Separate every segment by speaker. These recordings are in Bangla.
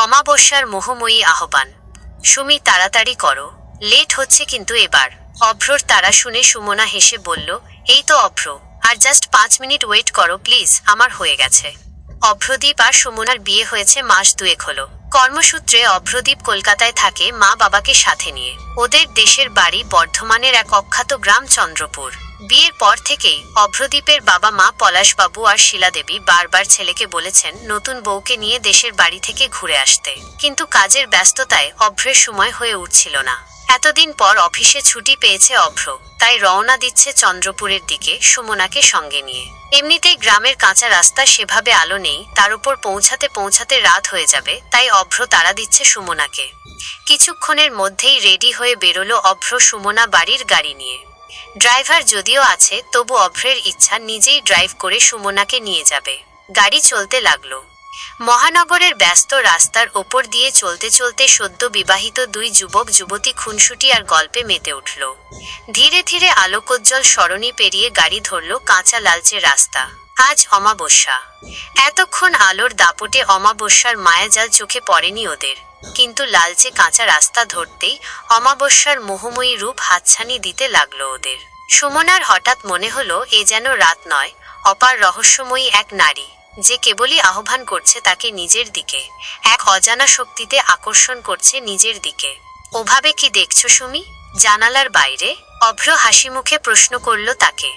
Speaker 1: অমাবস্যার মোহময়ী আহ্বান। সুমি, তাড়াতাড়ি করো, লেট হচ্ছে কিন্তু এবার। অভ্রর তাড়া শুনে সুমনা হেসে বলল, এই তো অভ্র, আর জাস্ট 5 মিনিট ওয়েট করো প্লিজ, আমার হয়ে গেছে। অভ্রদীপ আর সুমনার বিয়ে হয়েছে মাস 2 হলো। কর্মসূত্রে অভ্রদীপ কলকাতায় থাকে মা বাবাকে সাথে নিয়ে। ওদের দেশের বাড়ি বর্ধমানের এক অখ্যাত গ্রাম চন্দ্রপুর। বিয়ের পর থেকেই অভ্রদীপের বাবা মা পলাশবাবু আর শিলাদেবী বারবার ছেলেকে বলেছেন নতুন বউকে নিয়ে দেশের বাড়ি থেকে ঘুরে আসতে, কিন্তু কাজের ব্যস্ততায় অভ্রের সময় হয়ে উঠছিল না। এতদিন পর অফিসে ছুটি পেয়েছে অভ্র, তাই রওনা দিচ্ছে চন্দ্রপুরের দিকে সুমনাকে সঙ্গে নিয়ে। এমনিতেই গ্রামের কাঁচা রাস্তা সেভাবে আলো নেই, তার উপর পৌঁছাতে পৌঁছাতে রাত হয়ে যাবে, তাই অভ্র তাড়া দিচ্ছে সুমনাকে। কিছুক্ষণের মধ্যেই রেডি হয়ে বেরোলো অভ্র সুমনা বাড়ির গাড়ি নিয়ে। ড্রাইভার যদিও আছে, তবু অভ্রের ইচ্ছা নিজেই ড্রাইভ করে সুমনাকে নিয়ে যাবে। গাড়ি চলতে লাগলো। মহানগরের ব্যস্ত রাস্তার ওপর দিয়ে চলতে চলতে সদ্য বিবাহিত 2 যুবক যুবতী খুনসুটি আর গল্পে মেতে উঠল। ধীরে ধীরে আলোকোজ্জ্বল সরণি পেরিয়ে গাড়ি ধরল কাঁচা লালচে রাস্তা। আজ অমাবস্যা। এতক্ষণ আলোর দাপটে অমাবস্যার মায়াজাল চোখে পড়েনি ওদের, কিন্তু লালচে কাঁচা রাস্তা ধরতেই অমাবস্যার মোহময়ী রূপ হাতছানি দিতে লাগলো ওদের। সুমনার হঠাৎ মনে হলো এ যেন রাত নয়, অপার রহস্যময়ী এক নারী, যে কেবলই আহ্বান করছে তাকে নিজের দিকে, এক অজানা শক্তিতে আকর্ষণ করছে নিজের দিকে। ওভাবে কি দেখছো সুমি? জানালার বাইরে অভ্র হাসি মুখে প্রশ্ন করল তাকে।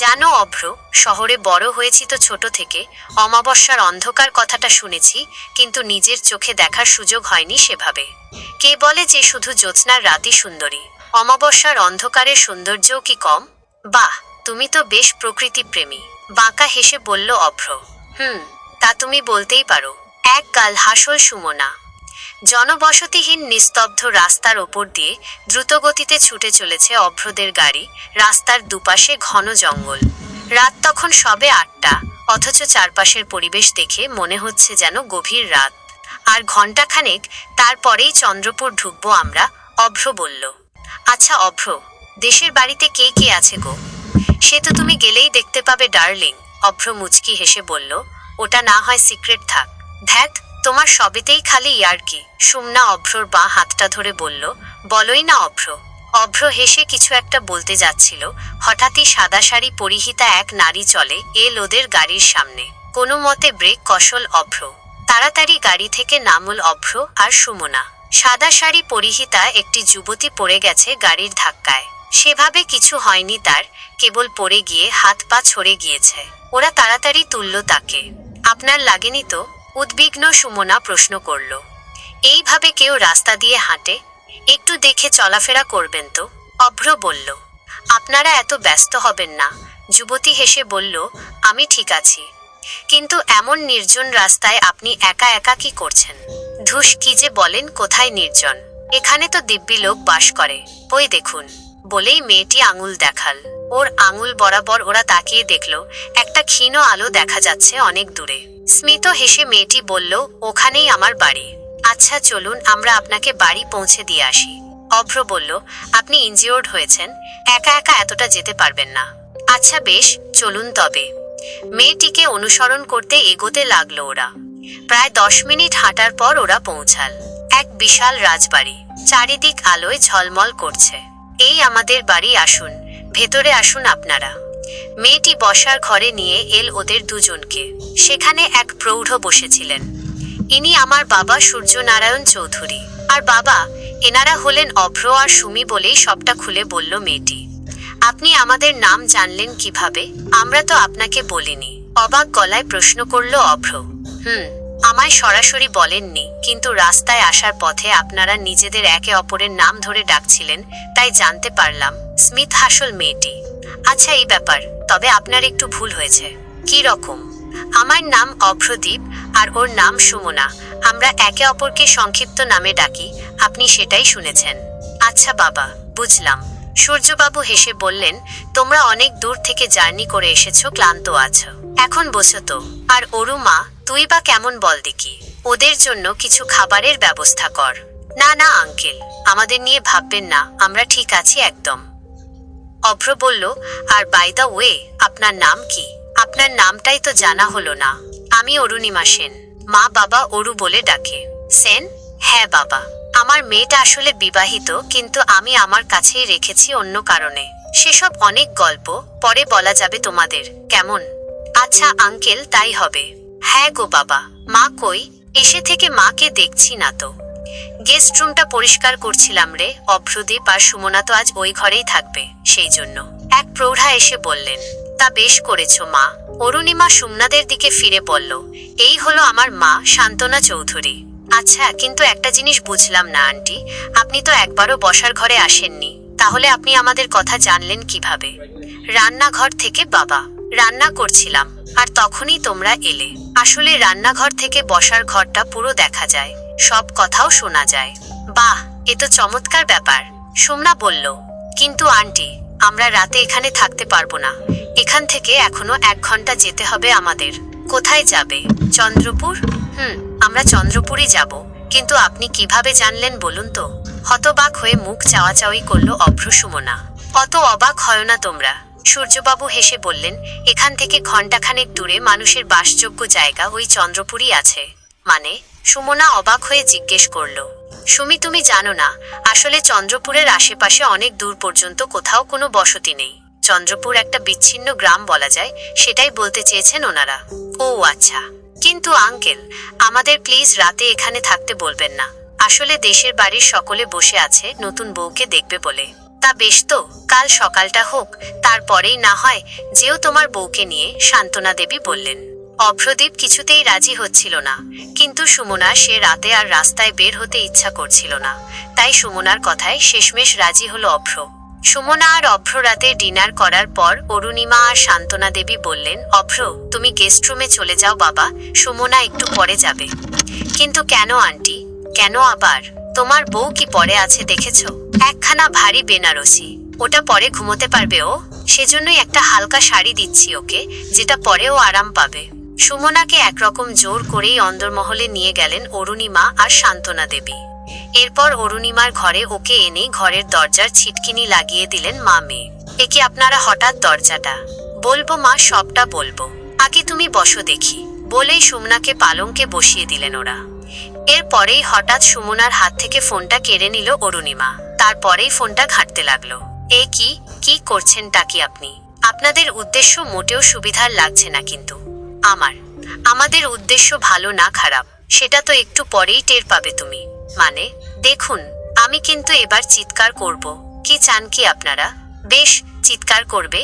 Speaker 1: জানো অভ্র, শহরে বড় হয়েছি তো ছোট থেকে, অমাবস্যার অন্ধকার কথাটা শুনেছি, কিন্তু নিজের চোখে দেখার সুযোগ হয়নি সেভাবে। কে বলে যে শুধু জ্যোৎস্নার রাতই সুন্দরী, অমাবস্যার অন্ধকারের সৌন্দর্যও কি কম? বাহ, তুমি তো বেশ প্রকৃতিপ্রেমী, বাঁকা হেসে বলল অভ্র। তা তুমি বলতেই পারো, এক গাল হাসল সুমনা। জনবসতিহীন নিস্তব্ধ রাস্তার ওপর দিয়ে দ্রুতগতিতে ছুটে চলেছে অভ্রদের গাড়ি। রাস্তার দুপাশে ঘন জঙ্গল। রাত তখন সবে 8টা, অথচ চারপাশের পরিবেশ দেখে মনে হচ্ছে যেন গভীর রাত। আর ঘণ্টাখানেক তারপরেই চন্দ্রপুর ঢুকবো আমরা, অভ্র বলল। আচ্ছা অভ্র, দেশের বাড়িতে কে কে আছে গো? সে তো তুমি গেলেই দেখতে পাবে ডার্লিং, অভ্র মুচকি হেসে বলল। ওটা না হয় সিক্রেট থাক। ধ্যাত, তোমার সবেতেই খালি ইয়ার্কি, সুমনা অভ্রর বাঁ হাতটা ধরে বলল। বলোই না অভ্র। অভ্র হেসে কিছু একটা বলতে যাচ্ছিল, হঠাৎই সাদা শাড়ি পরিহিতা এক নারী চলে এল ওদের গাড়ির সামনে। কোনো মতে ব্রেক কষল অভ্র। তাড়াতাড়ি গাড়ি থেকে নামল অভ্র আর সুমনা। সাদা শাড়ি পরিহিতা একটি যুবতী পড়ে গেছে গাড়ির ধাক্কায়। সেভাবে কিছু হয়নি তার, কেবল পড়ে গিয়ে হাত পা ছড়ে গিয়েছে। ওরা তাড়াতাড়ি তুলল তাকে। আপনার লাগেনি তো? উদ্বিগ্ন সুমনা প্রশ্ন করল। এইভাবে কেউ রাস্তা দিয়ে হাঁটে? একটু দেখে চলাফেরা করবেন তো, অভ্র বলল। আপনারা এত ব্যস্ত হবেন না, যুবতী হেসে বলল। আমি ঠিক আছি, কিন্তু এমন নির্জন রাস্তায় আপনি একা একা কি করছেন? ধুস, কি যে বলেন, কোথায় নির্জন? এখানে তো দিব্যি লোক বাস করে, ওই দেখুন, বলেই মেয়েটি আঙুল দেখাল। ওর আঙুল বরাবর ওরা তাকিয়ে দেখল একটা ক্ষীণ আলো দেখা যাচ্ছে অনেক দূরে। স্মিত হেসে মেয়েটি বলল, ওখানেই আমার বাড়ি। আচ্ছা চলুন, আমরা আপনাকে বাড়ি পৌঁছে দিয়ে আসি। অভ্র বলল, আপনি ইনজিওর্ড হয়েছেন, একা একা এতটা যেতে পারবেন না। আচ্ছা বেশ, চলুন তবে। মেয়েটিকে অনুসরণ করতে এগোতে লাগলো ওরা। প্রায় 10 মিনিট হাঁটার পর ওরা পৌঁছাল এক বিশাল রাজবাড়ি। চারিদিক আলোয় ঝলমল করছে। এই আমাদের বাড়ি, আসুন, ভেতরে আসুন আপনারা। মেয়েটি বসার ঘরে নিয়ে এল ওদের দুজনকে। সেখানে এক প্রৌঢ় বসেছিলেন। ইনি আমার বাবা সূর্যনারায়ণ চৌধুরী। আর বাবা, এনারা হলেন অভ্র আর সুমি, বলেই সবটা খুলে বলল মেয়েটি। আপনি আমাদের নাম জানলেন কিভাবে? আমরা তো আপনাকে বলিনি, অবাক গলায় প্রশ্ন করল অভ্র। আমায় সরাসরি বলেননি, কিন্তু রাস্তায় আসার পথে আপনারা নিজেদের একে অপরের নাম ধরে ডাকছিলেন, তাই জানতে পারলাম। স্মিথ হাসল মেয়েটি। আচ্ছা এই ব্যাপার, তবে আপনার একটু ভুল হয়েছে। কি রকম? আমার নাম অভ্রদীপ আর ওর নাম সুমনা। আমরা একে অপরকে সংক্ষিপ্ত নামে ডাকি, আপনি সেটাই শুনেছেন। আচ্ছা বাবা, বুঝলাম। সূর্যবাবু হেসে বললেন, তোমরা অনেক দূর থেকে জার্নি করে এসেছো, ক্লান্ত আছো, এখন বসো তো। আর অরু মা, তুই বা কেমন বল দেখি, ওদের জন্য কিছু খাবারের ব্যবস্থা কর। না না আঙ্কেল, আমাদের নিয়ে ভাববেন না, আমরা ঠিক আছি একদম। অভ্র বলল, আর বাই দ্য ওয়ে, আপনার নাম কি? আপনার নামটাই তো জানা হলো না। আমি অরুণিমা সেন, মা বাবা অরু বলে ডাকে। সেন? হ্যাঁ বাবা, আমার মেয়েটা আসলে বিবাহিত, কিন্তু আমি আমার কাছেই রেখেছি অন্য কারণে। সেসব অনেক গল্প পরে বলা যাবে তোমাদের, কেমন? আচ্ছা আঙ্কেল, তাই হবে। হ্যাঁ গো বাবা, মা কই? এসে থেকে মাকে দেখছি না তো। গেস্ট রুমটা পরিষ্কার করছিলাম রে। অভ্রদীপ আর সুমনা তো আজ ওই ঘরেই থাকবে, সেই জন্য। এক প্রৌঢ়া এসে বললেন। তা বেশ করেছো মা। অরুণিমা সুমনাদের দিকে ফিরে বলল, এই হলো আমার মা, শান্তনা চৌধুরী। আচ্ছা, কিন্তু একটা জিনিস বুঝলাম না আন্টি, আপনি তো একবারও বসার ঘরে আসেননি, তাহলে আপনি আমাদের কথা জানলেন কিভাবে? রান্নাঘর থেকে বাবা, রান্না করছিলাম আর তখনই তোমরা এলে। আসলে রান্নাঘর থেকে বসার ঘরটা পুরো দেখা যায়, সব কথাও শোনা যায়। বাহ, এ তো চমৎকার ব্যাপার, সুমনা বলল। কিন্তু আন্টি, আমরা রাতে এখানে থাকতে পারবো না। এখান থেকে এখনো 1 ঘন্টা যেতে হবে আমাদের। কোথায় যাবে? চন্দ্রপুর? আমরা চন্দ্রপুরই যাব, কিন্তু আপনি কিভাবে জানলেন বলুন তো? হতবাক হয়ে মুখ চাওয়াচাওয়ি করল অভ্র। সুমনা, অত অবাক হয় না তোমরা। সূর্যবাবু হেসে বললেন, এখান থেকে ঘণ্টাখানেক দূরে মানুষের বাসযোগ্য জায়গা ওই চন্দ্রপুরই আছে। মানে? সুমনা অবাক হয়ে জিজ্ঞেস করল। সুমি, তুমি জানো না, আসলে চন্দ্রপুরের আশেপাশে অনেক দূর পর্যন্ত কোথাও কোনো বসতি নেই। চন্দ্রপুর একটা বিচ্ছিন্ন গ্রাম বলা যায়, সেটাই বলতে চেয়েছেন ওনারা। ও আচ্ছা। কিন্তু আঙ্কেল, আমাদের প্লিজ রাতে এখানে থাকতে বলবেন না। আসলে দেশের বাড়ির সকলে বসে আছে নতুন বউকে দেখবে বলে। তা বেশ তো, কাল সকালটা হোক, তারপরেই না হয় যেও তোমার বউকে নিয়ে, শান্তনা দেবী বললেন। অভ্রদীপ কিছুতেই রাজি হচ্ছিল না, কিন্তু সুমনা, সে রাতে আর রাস্তায় বের হতে ইচ্ছা করছিল না, তাই সুমনার কথায় শেষমেশ রাজি হলো অভ্র। সুমনা আর অভ্র রাতে ডিনার করার পর অরুণিমা আর শান্তনা দেবী বললেন, অভ্র, তুমি গেস্ট রুমে চলে যাও বাবা, সুমনা একটু পরে যাবে। কিন্তু কেন আন্টি? কেন আবার? তোমার বউ কি পরে আছে দেখেছ? একখানা ভারী বেনারসি, ওটা পরে ঘুমোতে পারবে ও। সেজন্যই একটা হালকা শাড়ি দিচ্ছি ওকে, যেটা পরেও আরাম পাবে। সুমনাকে একরকম জোর করেই অন্দরমহলে নিয়ে গেলেন অরুণিমা আর শান্তনা দেবী। এরপর অরুণিমার ঘরে ওকে এনে ঘরের দরজার ছিটকিনি লাগিয়ে দিলেন মা মেয়ে। একে আপনারা হঠাৎ দরজাটা? বলবো মা, সবটা বলবো, আগে তুমি বসো দেখি, বলেই সুমনাকে পালঙ্কে বসিয়ে দিলেন ওরা। এরপরেই হঠাৎ সুমনার হাত থেকে ফোনটা কেড়ে নিল অরুণিমা, তারপরেই ফোনটা ঘাঁটতে লাগলো। এ কি করছেনটা কি আপনি? আপনাদের উদ্দেশ্য মোটেও সুবিধার লাগছে না কিন্তু। আমাদের উদ্দেশ্য ভালো না খারাপ, সেটা তো একটু পরেই টের পাবে তুমি। মানে? দেখুন, আমি কিন্তু এবার চিৎকার করব। কি চান কি আপনারা? বেশ, চিৎকার করবে,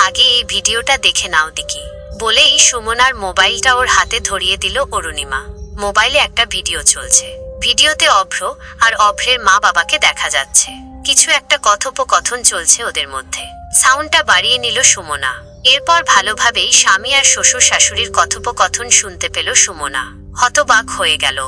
Speaker 1: আগে এই ভিডিওটা দেখে নাও দেখি, বলেই সুমনার মোবাইলটা ওর হাতে ধরিয়ে দিল অরুণিমা। মোবাইলে একটা ভিডিও চলছে। ভিডিওতে অভ্র আর অভ্রের মা বাবাকে দেখা যাচ্ছে। কিছু একটা কথোপকথন চলছে ওদের মধ্যে। সাউন্ডটা বাড়িয়ে নিল সুমনা। এরপর ভালোভাবেই স্বামী আর শ্বশুর শাশুড়ির কথোপকথন শুনতে পেল সুমনা। হতবাক হয়ে গেল।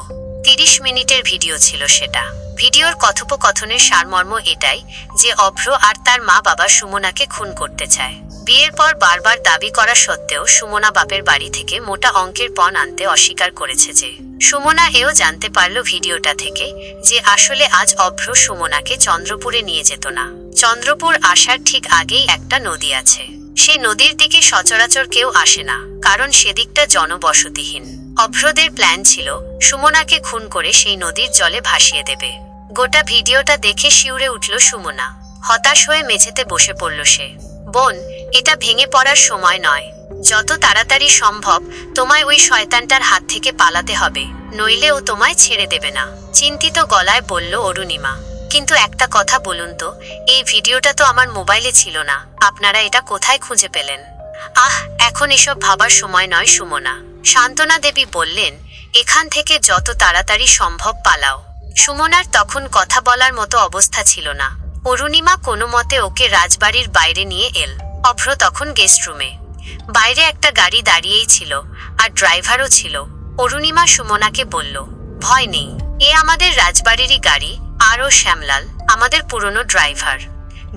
Speaker 1: 30 মিনিটের ভিডিও ছিল সেটা। ভিডিওর কথোপকথনের সারমর্ম এটাই যে অভ্র আর তার মা বাবা সুমনাকে খুন করতে চায়। বিয়ের পর বারবার দাবি করা সত্ত্বেও সুমনা বাপের বাড়ি থেকে মোটা অঙ্কের পণ আনতে অস্বীকার করেছে যে। সুমনা এও জানতে পারল ভিডিওটা থেকে যে আসলে আজ অভ্র সুমনাকে চন্দ্রপুরে নিয়ে যেত না। চন্দ্রপুর আসার ঠিক আগেই একটা নদী আছে। সেই নদীর দিকে সচরাচর কেউ আসে না, কারণ সেদিকটা জনবসতিহীন। অভ্রদের প্ল্যান ছিল সুমনাকে খুন করে সেই নদীর জলে ভাসিয়ে দেবে। গোটা ভিডিওটা দেখে শিউরে উঠল সুমনা। হতাশ হয়ে মেঝেতে বসে পড়ল সে। বোন, এটা ভেঙে পড়ার সময় নয়। যত তাড়াতাড়ি সম্ভব তোমায় ওই শয়তানটার হাত থেকে পালাতে হবে, নইলে ও তোমায় ছেড়ে দেবে না, চিন্তিত গলায় বলল অরুণিমা। কিন্তু একটা কথা বলুন তো, এই ভিডিওটা তো আমার মোবাইলে ছিল না, আপনারা এটা কোথায় খুঁজে পেলেন? এখন এসব ভাবার সময় নয় সুমনা, শান্তনা দেবী বললেন। এখান থেকে যত তাড়াতাড়ি সম্ভব পালাও। সুমনার তখন কথা বলার মতো অবস্থা ছিল না। অরুণিমা কোনো মতে ওকে রাজবাড়ির বাইরে নিয়ে এল। অভ্র তখন গেস্ট রুমে। বাইরে একটা গাড়ি দাঁড়িয়েই ছিল, আর ড্রাইভারও ছিল। অরুণিমা সুমনাকে বলল, ভয় নেই, এ আমাদের রাজবাড়িরই গাড়ি, আর ও শ্যামলাল, আমাদের পুরনো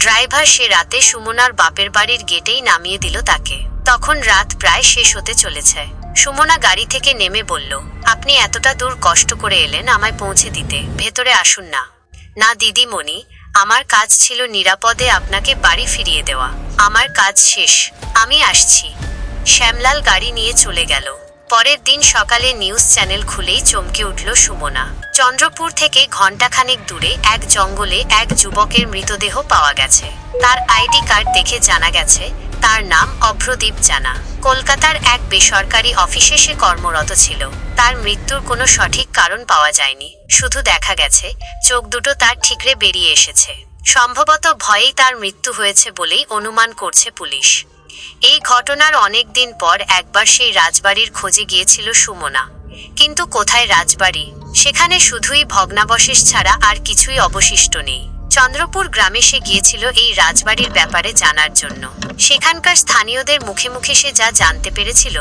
Speaker 1: ড্রাইভার সে রাতে সুমনার বাপের বাড়ির গেটেই নামিয়ে দিল তাকে। তখন রাত প্রায় শেষ হতে চলেছে। সুমনা গাড়ি থেকে নেমে বলল, আপনি এতটা দূর কষ্ট করে এলেন আমায় পৌঁছে দিতে, ভেতরে আসুন না। না দিদিমণি, আমার কাজ ছিল নিরাপদে আপনাকে বাড়ি ফিরিয়ে দেওয়া। আমার কাজ শেষ, আমি আসছি। শ্যামলাল গাড়ি নিয়ে চলে গেল। পরের দিন সকালে নিউজ চ্যানেল খুলেই চমকে উঠল সুমনা। চন্দ্রপুর থেকে ঘণ্টাখানেক দূরে এক জঙ্গলে এক যুবকের মৃতদেহ পাওয়া গেছে। তার আইডি কার্ড দেখে জানা গেছে তার নাম অভ্রদীপ জানা। কলকাতার এক বেসরকারি অফিসে সে কর্মরত ছিল। তার মৃত্যুর কোনো সঠিক কারণ পাওয়া যায়নি, শুধু দেখা গেছে চোখ দুটো তার ঠিকরে বেরিয়ে এসেছে। সম্ভবত ভয়েই তার মৃত্যু হয়েছে বলেই অনুমান করছে পুলিশ। এই ঘটনার অনেক দিন পর একবার সেই রাজবাড়ির খোঁজে গিয়েছিল সুমনা। কিন্তু কোথায় রাজবাড়ি? সেখানে শুধুই ভগ্নাবশেষ ছাড়া আর কিছুই অবশিষ্ট নেই। চন্দ্রপুর গ্রামে সে গিয়েছিল এই রাজবাড়ির ব্যাপারে জানার জন্য। সেখানকার স্থানীয়দের মুখে মুখে সে যা জানতে পেরেছিল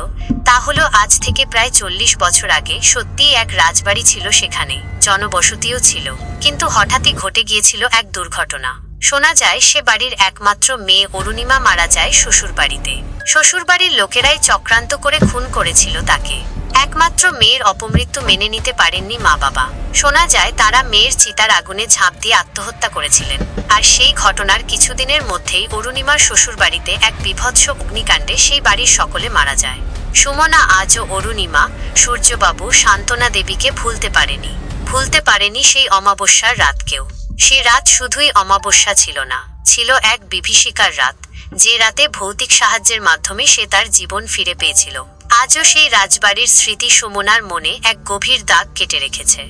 Speaker 1: তা হলো আজ থেকে প্রায় 40 বছর আগে সত্যিই এক রাজবাড়ি ছিল, সেখানে জনবসতিও ছিল। কিন্তু হঠাৎই ঘটে গিয়েছিল এক দুর্ঘটনা। শোনা যায় সে বাড়ির একমাত্র মেয়ে অরুণিমা মারা যায় শ্বশুরবাড়িতে। শ্বশুরবাড়ির লোকেরাই চক্রান্ত করে খুন করেছিল তাকে। একমাত্র মেয়ের অপমৃত্যু মেনে নিতে পারেননি মা বাবা। শোনা যায় তারা মেয়ের চিতার আগুনে ঝাঁপ দিয়ে আত্মহত্যা করেছিলেন। আর সেই ঘটনার কিছুদিনের মধ্যেই অরুণিমার শ্বশুরবাড়িতে এক বীভৎস অগ্নিকাণ্ডে সেই বাড়ির সকলে মারা যায়। সুমনা আজও অরুণিমা, সূর্যবাবু, শান্তনা দেবীকে ভুলতে পারেনি সেই অমাবস্যার রাতকেও। সে রাত শুধুই অমাবস্যা ছিল না, ছিল এক বিভীষিকার রাত, যে রাতে ভৌতিক সাহায্যের মাধ্যমে সে তার জীবন ফিরে পেয়েছিল। আজও সেই রাজবাড়ির স্মৃতি সুমনার মনে এক গভীর দাগ কেটে রেখেছে।